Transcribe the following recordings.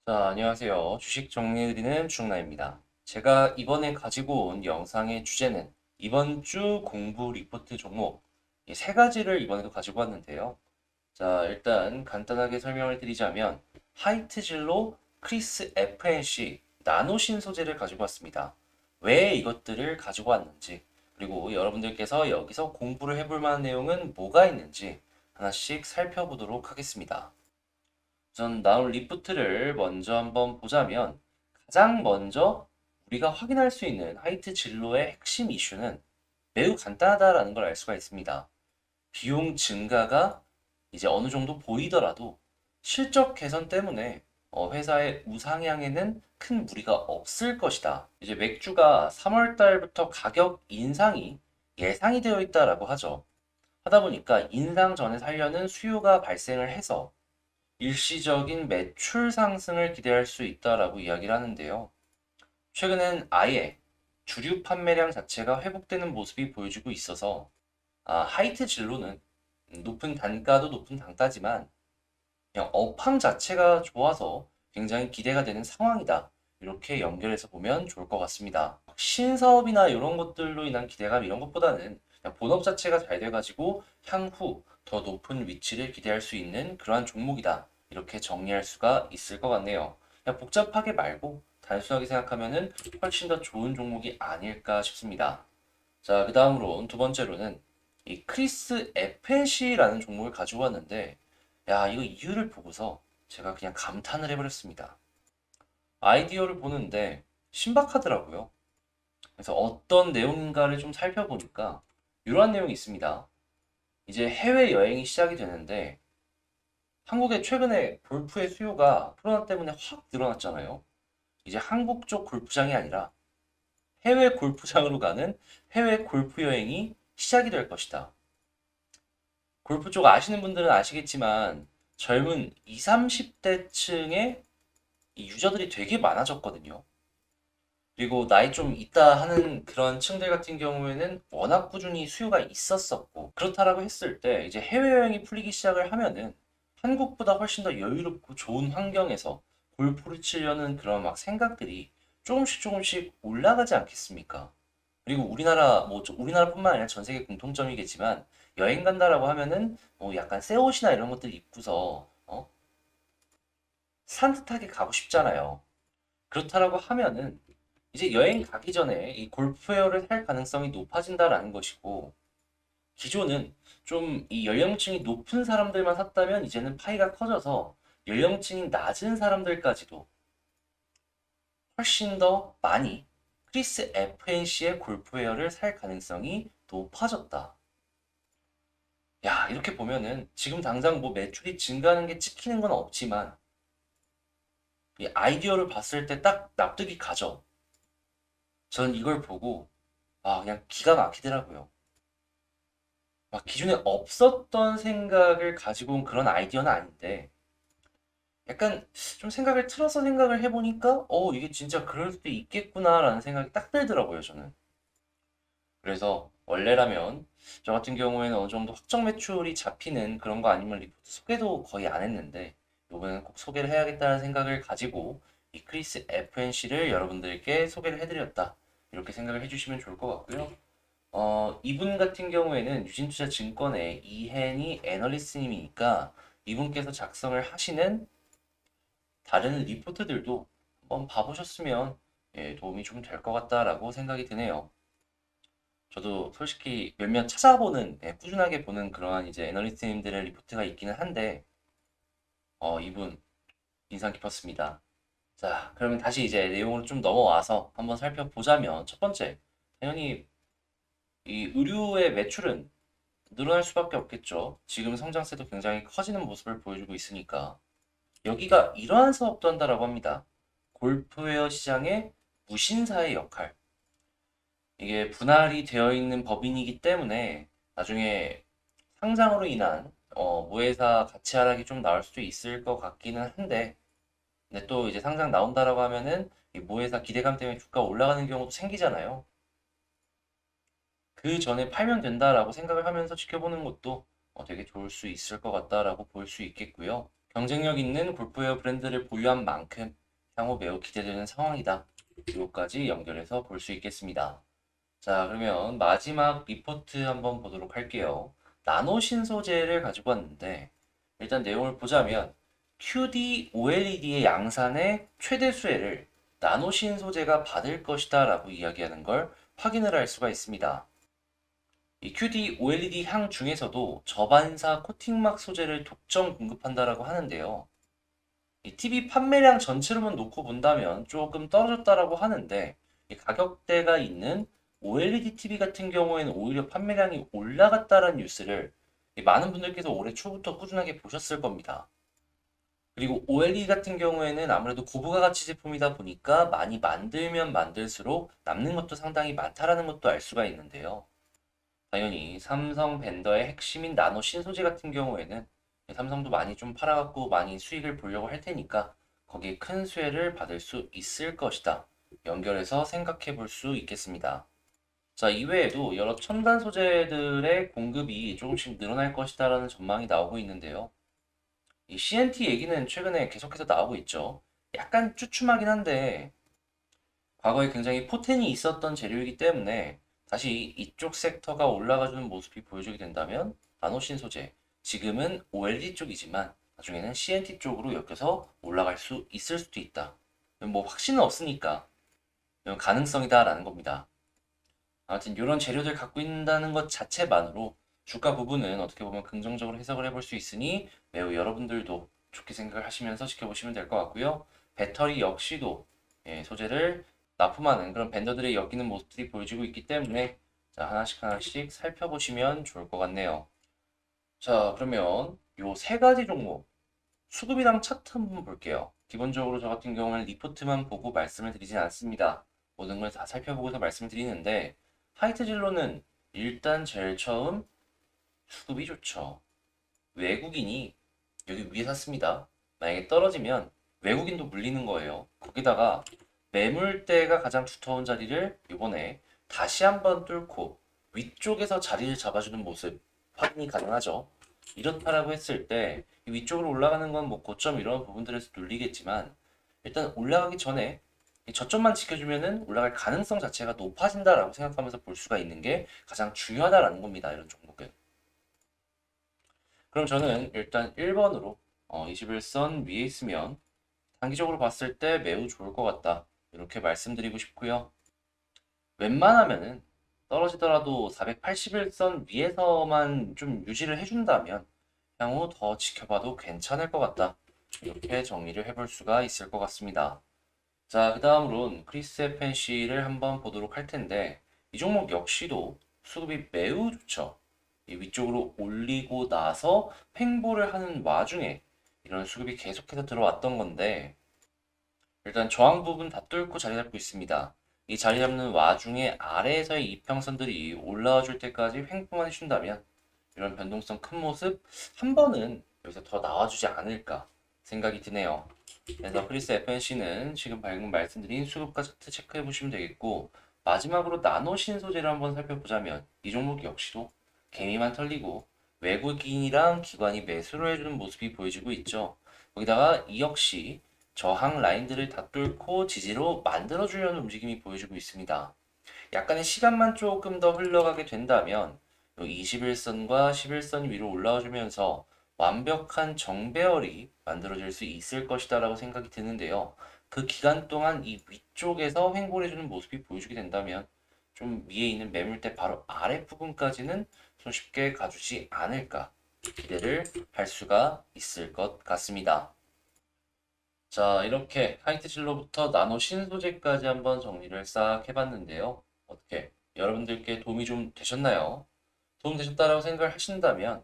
자, 안녕하세요. 주식 정리해드리는 주나입니다. 제가 이번에 가지고 온 영상의 주제는 이번 주 공부 리포트 종목 이 세 가지를 이번에도 가지고 왔는데요. 자, 일단 간단하게 설명을 드리자면 하이트 진로 크리스 FNC 나노신 소재를 가지고 왔습니다. 왜 이것들을 가지고 왔는지, 그리고 여러분들께서 여기서 공부를 해볼 만한 내용은 뭐가 있는지 하나씩 살펴보도록 하겠습니다. 우선 나온 리프트를 먼저 한번 보자면 가장 먼저 우리가 확인할 수 있는 하이트 진로의 핵심 이슈는 매우 간단하다라는 걸 알 수가 있습니다. 비용 증가가 이제 어느 정도 보이더라도 실적 개선 때문에 회사의 우상향에는 큰 무리가 없을 것이다. 이제 맥주가 3월 달부터 가격 인상이 예상이 되어 있다라고 하죠. 하다 보니까 인상 전에 살려는 수요가 발생을 해서 일시적인 매출 상승을 기대할 수 있다라고 이야기를 하는데요. 최근엔 아예 주류 판매량 자체가 회복되는 모습이 보여지고 있어서 하이트 진로는 높은 단가도 높은 단가지만 그냥 업황 자체가 좋아서 굉장히 기대가 되는 상황이다. 이렇게 연결해서 보면 좋을 것 같습니다. 신사업이나 이런 것들로 인한 기대감 이런 것보다는 그냥 본업 자체가 잘 돼가지고 향후 더 높은 위치를 기대할 수 있는 그러한 종목이다. 이렇게 정리할 수가 있을 것 같네요. 그냥 복잡하게 말고 단순하게 생각하면은 훨씬 더 좋은 종목이 아닐까 싶습니다. 자, 그 다음으로 두 번째로는 이 크리스 FNC라는 종목을 가지고 왔는데, 야, 이거 이유를 보고서 제가 그냥 감탄을 해버렸습니다. 아이디어를 보는데 신박하더라고요. 그래서 어떤 내용인가를 좀 살펴보니까 이러한 내용이 있습니다. 이제 해외여행이 시작이 되는데 한국에 최근에 골프의 수요가 코로나 때문에 확 늘어났잖아요. 이제 한국 쪽 골프장이 아니라 해외 골프장으로 가는 해외 골프 여행이 시작이 될 것이다. 골프 쪽 아시는 분들은 아시겠지만 젊은 20, 30대층의 유저들이 되게 많아졌거든요. 그리고 나이 좀 있다 하는 그런 층들 같은 경우에는 워낙 꾸준히 수요가 있었었고, 그렇다라고 했을 때 이제 해외여행이 풀리기 시작을 하면은 한국보다 훨씬 더 여유롭고 좋은 환경에서 골프를 치려는 그런 막 생각들이 조금씩 조금씩 올라가지 않겠습니까? 그리고 우리나라 우리나라뿐만 아니라 전 세계 공통점이겠지만 여행 간다라고 하면은 뭐 약간 새 옷이나 이런 것들 입고서 산뜻하게 가고 싶잖아요. 그렇다라고 하면은 이제 여행 가기 전에 이 골프웨어를 살 가능성이 높아진다라는 것이고, 기존은 좀 이 연령층이 높은 사람들만 샀다면 이제는 파이가 커져서 연령층이 낮은 사람들까지도 훨씬 더 많이 크리스 FNC의 골프웨어를 살 가능성이 높아졌다. 야, 이렇게 보면은 지금 당장 뭐 매출이 증가하는 게 찍히는 건 없지만 이 아이디어를 봤을 때 딱 납득이 가죠. 전 이걸 보고 그냥 기가 막히더라고요. 막 기존에 없었던 생각을 가지고 온 그런 아이디어는 아닌데 약간 좀 생각을 틀어서 생각을 해보니까 이게 진짜 그럴 수도 있겠구나라는 생각이 딱 들더라고요, 저는. 그래서 원래라면 저 같은 경우에는 어느 정도 확정 매출이 잡히는 그런 거 아니면 리포트 소개도 거의 안 했는데 이번에는 꼭 소개를 해야겠다는 생각을 가지고 이 크리스 FNC를 여러분들께 소개를 해드렸다. 이렇게 생각을 해주시면 좋을 것 같고요. 이분 같은 경우에는 유진투자증권의 이혜니 애널리스트님이니까 이분께서 작성을 하시는 다른 리포트들도 한번 봐보셨으면 도움이 좀 될 것 같다라고 생각이 드네요. 저도 솔직히 몇몇 찾아보는, 꾸준하게 보는 그러한 이제 애널리스트님들의 리포트가 있기는 한데, 이분 인상 깊었습니다. 자, 그러면 다시 이제 내용으로 좀 넘어와서 한번 살펴보자면, 첫 번째, 당연히 이 의류의 매출은 늘어날 수밖에 없겠죠. 지금 성장세도 굉장히 커지는 모습을 보여주고 있으니까. 여기가 이러한 사업도 한다라고 합니다. 골프웨어 시장의 무신사의 역할. 이게 분할이 되어 있는 법인이기 때문에 나중에 상장으로 인한 무회사 가치 하락이 좀 나올 수도 있을 것 같기는 한데, 근데 또 이제 상장 나온다라고 하면은 이 무회사 기대감 때문에 주가 올라가는 경우도 생기잖아요. 그 전에 팔면 된다라고 생각을 하면서 지켜보는 것도 되게 좋을 수 있을 것 같다라고 볼 수 있겠고요. 경쟁력 있는 골프웨어 브랜드를 보유한 만큼 향후 매우 기대되는 상황이다. 이거까지 연결해서 볼 수 있겠습니다. 자, 그러면 마지막 리포트 한번 보도록 할게요. 나노 신소재를 가지고 왔는데, 일단 내용을 보자면, QD OLED의 양산의 최대 수혜를 나노 신소재가 받을 것이다 라고 이야기하는 걸 확인을 할 수가 있습니다. 이 QD OLED 향 중에서도 저반사 코팅막 소재를 독점 공급한다라고 하는데요. 이 TV 판매량 전체로만 놓고 본다면 조금 떨어졌다라고 하는데, 이 가격대가 있는 OLED TV 같은 경우에는 오히려 판매량이 올라갔다는 뉴스를 많은 분들께서 올해 초부터 꾸준하게 보셨을 겁니다. 그리고 OLED 같은 경우에는 아무래도 고부가 가치 제품이다 보니까 많이 만들면 만들수록 남는 것도 상당히 많다라는 것도 알 수가 있는데요. 당연히 삼성 벤더의 핵심인 나노 신소재 같은 경우에는 삼성도 많이 좀 팔아갖고 많이 수익을 보려고 할 테니까 거기에 큰 수혜를 받을 수 있을 것이다. 연결해서 생각해 볼 수 있겠습니다. 자, 이외에도 여러 첨단 소재들의 공급이 조금씩 늘어날 것이다라는 전망이 나오고 있는데요. 이 CNT 얘기는 최근에 계속해서 나오고 있죠. 약간 쭈춤하긴 한데 과거에 굉장히 포텐이 있었던 재료이기 때문에 다시 이쪽 섹터가 올라가주는 모습이 보여주게 된다면 나노신 소재, 지금은 OLED 쪽이지만 나중에는 CNT 쪽으로 엮여서 올라갈 수 있을 수도 있다. 뭐 확신은 없으니까 가능성이다라는 겁니다. 아무튼 이런 재료들 갖고 있다는 것 자체만으로 주가 부분은 어떻게 보면 긍정적으로 해석을 해볼 수 있으니 매우 여러분들도 좋게 생각을 하시면서 지켜보시면 될 것 같고요. 배터리 역시도 소재를 납품하는 그런 벤더들의 엮이는 모습들이 보여지고 있기 때문에 자, 하나씩 하나씩 살펴보시면 좋을 것 같네요. 자, 그러면 요 세 가지 종목 수급이랑 차트 한번 볼게요. 기본적으로 저 같은 경우는 리포트만 보고 말씀을 드리진 않습니다. 모든 걸 다 살펴보고서 말씀을 드리는데 하이트 진로는 일단 제일 처음 수급이 좋죠. 외국인이 여기 위에 샀습니다. 만약에 떨어지면 외국인도 물리는 거예요. 거기다가 매물대가 가장 두터운 자리를 이번에 다시 한번 뚫고 위쪽에서 자리를 잡아주는 모습 확인이 가능하죠. 이렇다라고 했을 때 위쪽으로 올라가는 건 뭐 고점 이런 부분들에서 눌리겠지만 일단 올라가기 전에 이 저점만 지켜주면은 올라갈 가능성 자체가 높아진다라고 생각하면서 볼 수가 있는 게 가장 중요하다라는 겁니다. 이런 종목은. 그럼 저는 일단 1번으로 21선 위에 있으면 단기적으로 봤을 때 매우 좋을 것 같다. 이렇게 말씀드리고 싶고요. 웬만하면은 떨어지더라도 481선 위에서만 좀 유지를 해준다면 향후 더 지켜봐도 괜찮을 것 같다. 이렇게 정리를 해볼 수가 있을 것 같습니다. 자, 그 다음으론 크리스 에펜시를 한번 보도록 할 텐데 이 종목 역시도 수급이 매우 좋죠. 이 위쪽으로 올리고 나서 횡보를 하는 와중에 이런 수급이 계속해서 들어왔던 건데 일단 저항 부분 다 뚫고 자리 잡고 있습니다. 이 자리 잡는 와중에 아래에서의 이평선들이 올라와 줄 때까지 횡보만 해준다면 이런 변동성 큰 모습 한 번은 여기서 더 나와주지 않을까 생각이 드네요. 그래서 크리스 FNC는 지금 방금 말씀드린 수급과 차트 체크해 보시면 되겠고 마지막으로 나노 신소재를 한번 살펴보자면 이 종목 역시도 개미만 털리고 외국인이랑 기관이 매수를 해주는 모습이 보여지고 있죠. 거기다가 이 역시 저항 라인들을 다 뚫고 지지로 만들어주려는 움직임이 보여지고 있습니다. 약간의 시간만 조금 더 흘러가게 된다면 21선과 11선 위로 올라와주면서 완벽한 정배열이 만들어질 수 있을 것이다 라고 생각이 드는데요. 그 기간 동안 이 위쪽에서 횡보를 해주는 모습이 보여주게 된다면 좀 위에 있는 매물대 바로 아래 부분까지는 손쉽게 가주지 않을까 기대를 할 수가 있을 것 같습니다. 자, 이렇게 하이트 진로부터 나노 신소재까지 한번 정리를 싹 해봤는데요. 어떻게 여러분들께 도움이 좀 되셨나요? 도움 되셨다라고 생각을 하신다면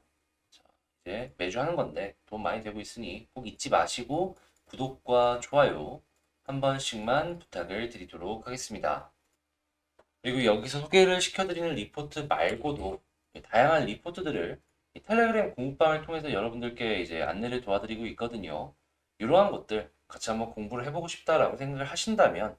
자, 이제 매주 하는 건데 도움 많이 되고 있으니 꼭 잊지 마시고 구독과 좋아요 한 번씩만 부탁을 드리도록 하겠습니다. 그리고 여기서 소개를 시켜드리는 리포트 말고도 다양한 리포트들을 이 텔레그램 공부방을 통해서 여러분들께 이제 안내를 도와드리고 있거든요. 이러한 것들 같이 한번 공부를 해보고 싶다라고 생각을 하신다면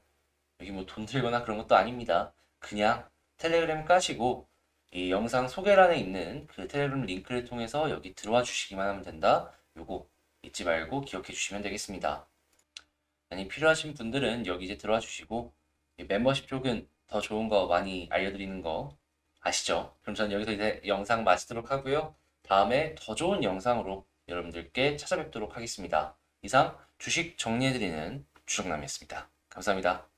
여기 뭐 돈 들거나 그런 것도 아닙니다. 그냥 텔레그램 까시고 이 영상 소개란에 있는 그 텔레그램 링크를 통해서 여기 들어와 주시기만 하면 된다. 요거 잊지 말고 기억해 주시면 되겠습니다. 아니, 필요하신 분들은 여기 이제 들어와 주시고, 멤버십 쪽은 더 좋은 거 많이 알려드리는 거 아시죠? 그럼 저는 여기서 이제 영상 마치도록 하고요. 다음에 더 좋은 영상으로 여러분들께 찾아뵙도록 하겠습니다. 이상 주식 정리해드리는 주정남이었습니다. 감사합니다.